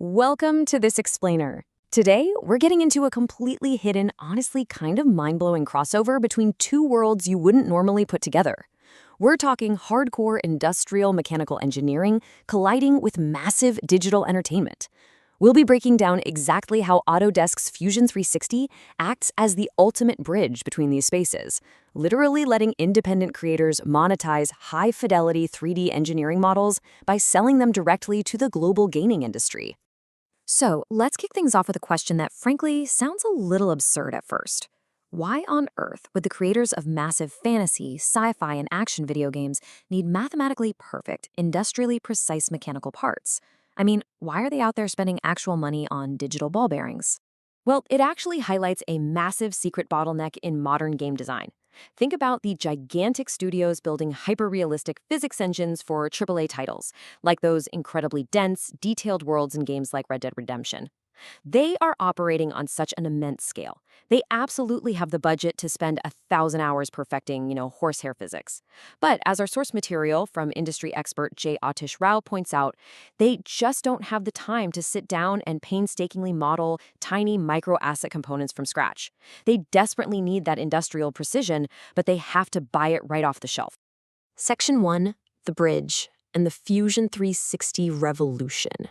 Welcome to this explainer. Today, we're getting into a completely hidden, honestly kind of mind-blowing crossover between two worlds you wouldn't normally put together. We're talking hardcore industrial mechanical engineering colliding with massive digital entertainment. We'll be breaking down exactly how Autodesk's Fusion 360 acts as the ultimate bridge between these spaces, literally letting independent creators monetize high-fidelity 3D engineering models by selling them directly to the global gaming industry. So, let's kick things off with a question that frankly sounds a little absurd at first. Why on earth would the creators of massive fantasy, sci-fi, and action video games need mathematically perfect, industrially precise mechanical parts? I mean, why are they out there spending actual money on digital ball bearings? Well, it actually highlights a massive secret bottleneck in modern game design. Think about the gigantic studios building hyper-realistic physics engines for AAA titles, like those incredibly dense, detailed worlds in games like Red Dead Redemption. They are operating on such an immense scale. They absolutely have the budget to spend 1,000 hours perfecting, horsehair physics. But as our source material from industry expert J. Atish Rao points out, they just don't have the time to sit down and painstakingly model tiny micro-asset components from scratch. They desperately need that industrial precision, but they have to buy it right off the shelf. Section 1, the bridge, and the Fusion 360 revolution.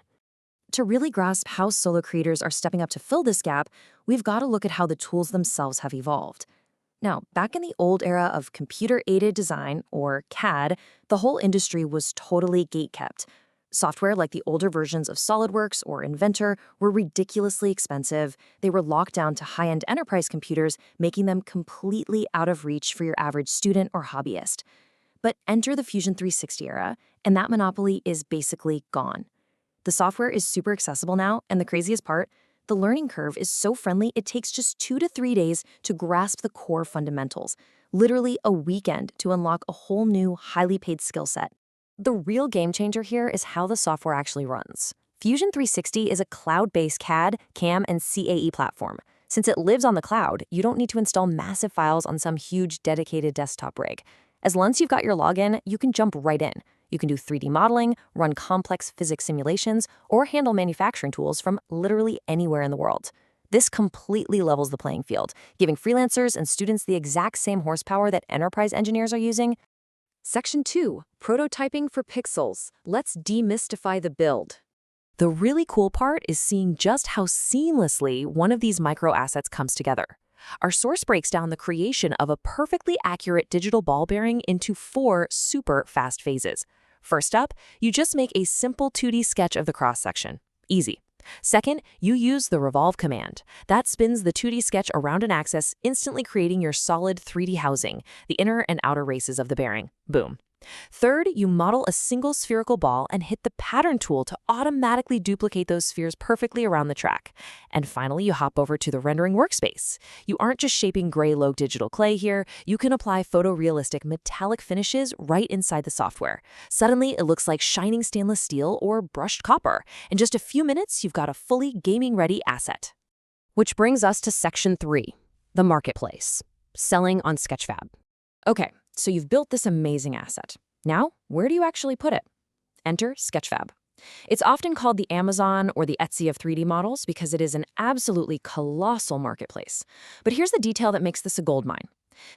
To really grasp how solo creators are stepping up to fill this gap, we've got to look at how the tools themselves have evolved. Now, back in the old era of computer-aided design, or CAD, the whole industry was totally gatekept. Software like the older versions of SolidWorks or Inventor were ridiculously expensive. They were locked down to high-end enterprise computers, making them completely out of reach for your average student or hobbyist. But enter the Fusion 360 era, and that monopoly is basically gone. The software is super accessible now, and the craziest part, the learning curve is so friendly it takes just 2 to 3 days to grasp the core fundamentals, literally a weekend to unlock a whole new, highly paid skill set. The real game changer here is how the software actually runs. Fusion 360 is a cloud-based CAD, CAM, and CAE platform. Since it lives on the cloud, you don't need to install massive files on some huge dedicated desktop rig. As once you've got your login, you can jump right in. You can do 3D modeling, run complex physics simulations, or handle manufacturing tools from literally anywhere in the world. This completely levels the playing field, giving freelancers and students the exact same horsepower that enterprise engineers are using. Section 2, prototyping for pixels. Let's demystify the build. The really cool part is seeing just how seamlessly one of these micro assets comes together. Our source breaks down the creation of a perfectly accurate digital ball bearing into 4 super fast phases. First up, you just make a simple 2D sketch of the cross-section. Easy. Second, you use the revolve command. That spins the 2D sketch around an axis, instantly creating your solid 3D housing, the inner and outer races of the bearing. Boom. Third, you model a single spherical ball and hit the pattern tool to automatically duplicate those spheres perfectly around the track. And finally, you hop over to the rendering workspace. You aren't just shaping gray low digital clay here, you can apply photorealistic metallic finishes right inside the software. Suddenly, it looks like shining stainless steel or brushed copper. In just a few minutes, you've got a fully gaming-ready asset. Which brings us to Section 3, the marketplace, selling on Sketchfab. Okay. So you've built this amazing asset. Now, where do you actually put it? Enter Sketchfab. It's often called the Amazon or the Etsy of 3D models because it is an absolutely colossal marketplace. But here's the detail that makes this a goldmine.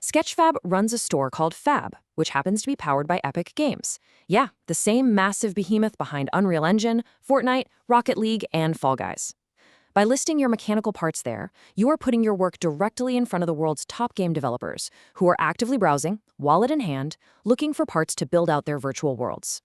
Sketchfab runs a store called Fab, which happens to be powered by Epic Games. Yeah, the same massive behemoth behind Unreal Engine, Fortnite, Rocket League, and Fall Guys. By listing your mechanical parts there, you are putting your work directly in front of the world's top game developers, who are actively browsing, wallet in hand, looking for parts to build out their virtual worlds.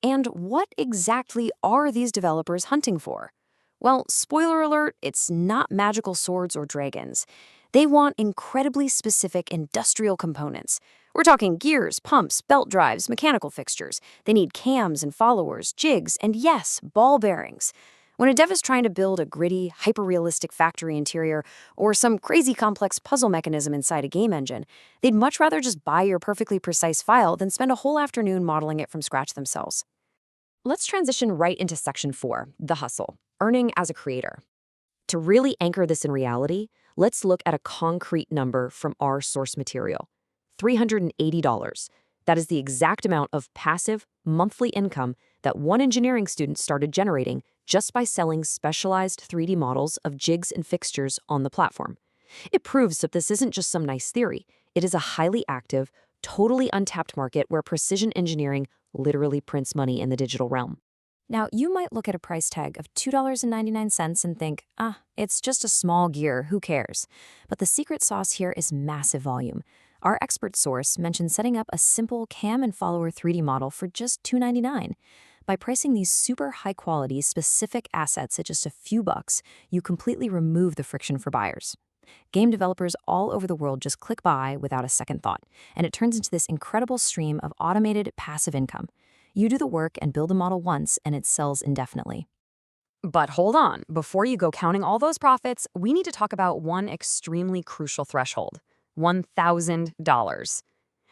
And what exactly are these developers hunting for? Well, spoiler alert, it's not magical swords or dragons. They want incredibly specific industrial components. We're talking gears, pumps, belt drives, mechanical fixtures. They need cams and followers, jigs, and yes, ball bearings. When a dev is trying to build a gritty, hyper-realistic factory interior or some crazy complex puzzle mechanism inside a game engine, they'd much rather just buy your perfectly precise file than spend a whole afternoon modeling it from scratch themselves. Let's transition right into Section 4, the hustle, earning as a creator. To really anchor this in reality, let's look at a concrete number from our source material: $380. That is the exact amount of passive, monthly income that one engineering student started generating just by selling specialized 3D models of jigs and fixtures on the platform. It proves that this isn't just some nice theory. It is a highly active, totally untapped market where precision engineering literally prints money in the digital realm. Now, you might look at a price tag of $2.99 and think, it's just a small gear, who cares? But the secret sauce here is massive volume. Our expert source mentioned setting up a simple cam and follower 3D model for just $2.99. By pricing these super high-quality, specific assets at just a few bucks, you completely remove the friction for buyers. Game developers all over the world just click buy without a second thought, and it turns into this incredible stream of automated passive income. You do the work and build a model once, and it sells indefinitely. But hold on, before you go counting all those profits, we need to talk about one extremely crucial threshold: $1,000.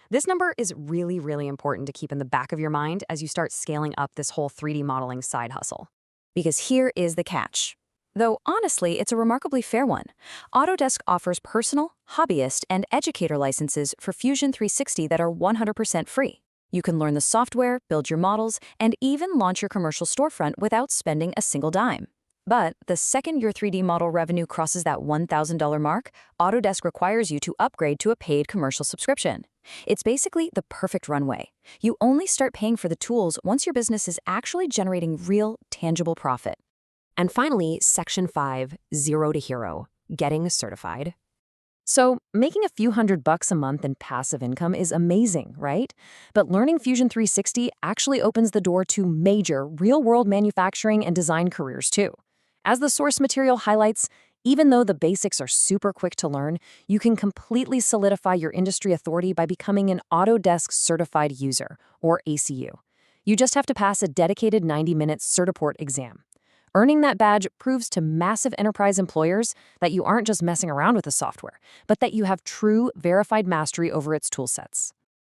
This number is really, really important to keep in the back of your mind as you start scaling up this whole 3D modeling side hustle. Because here is the catch. Though honestly, it's a remarkably fair one. Autodesk offers personal, hobbyist, and educator licenses for Fusion 360 that are 100% free. You can learn the software, build your models, and even launch your commercial storefront without spending a single dime. But the second your 3D model revenue crosses that $1,000 mark, Autodesk requires you to upgrade to a paid commercial subscription. It's basically the perfect runway. You only start paying for the tools once your business is actually generating real, tangible profit. And finally, Section 5, Zero to Hero, getting certified. So, making a few $100 a month in passive income is amazing, right? But learning Fusion 360 actually opens the door to major, real-world manufacturing and design careers, too. As the source material highlights, even though the basics are super quick to learn, you can completely solidify your industry authority by becoming an Autodesk Certified User, or ACU. You just have to pass a dedicated 90-minute Certiport exam. Earning that badge proves to massive enterprise employers that you aren't just messing around with the software, but that you have true, verified mastery over its toolsets.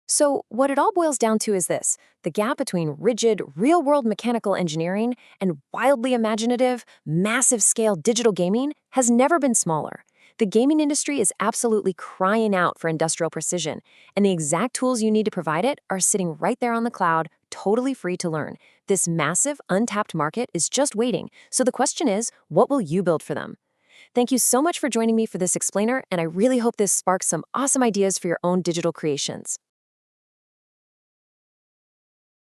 So what it all boils down to is this: the gap between rigid, real-world mechanical engineering and wildly imaginative, massive-scale digital gaming has never been smaller. The gaming industry is absolutely crying out for industrial precision, and the exact tools you need to provide it are sitting right there on the cloud, totally free to learn. This massive, untapped market is just waiting, so the question is, what will you build for them? Thank you so much for joining me for this explainer, and I really hope this sparks some awesome ideas for your own digital creations.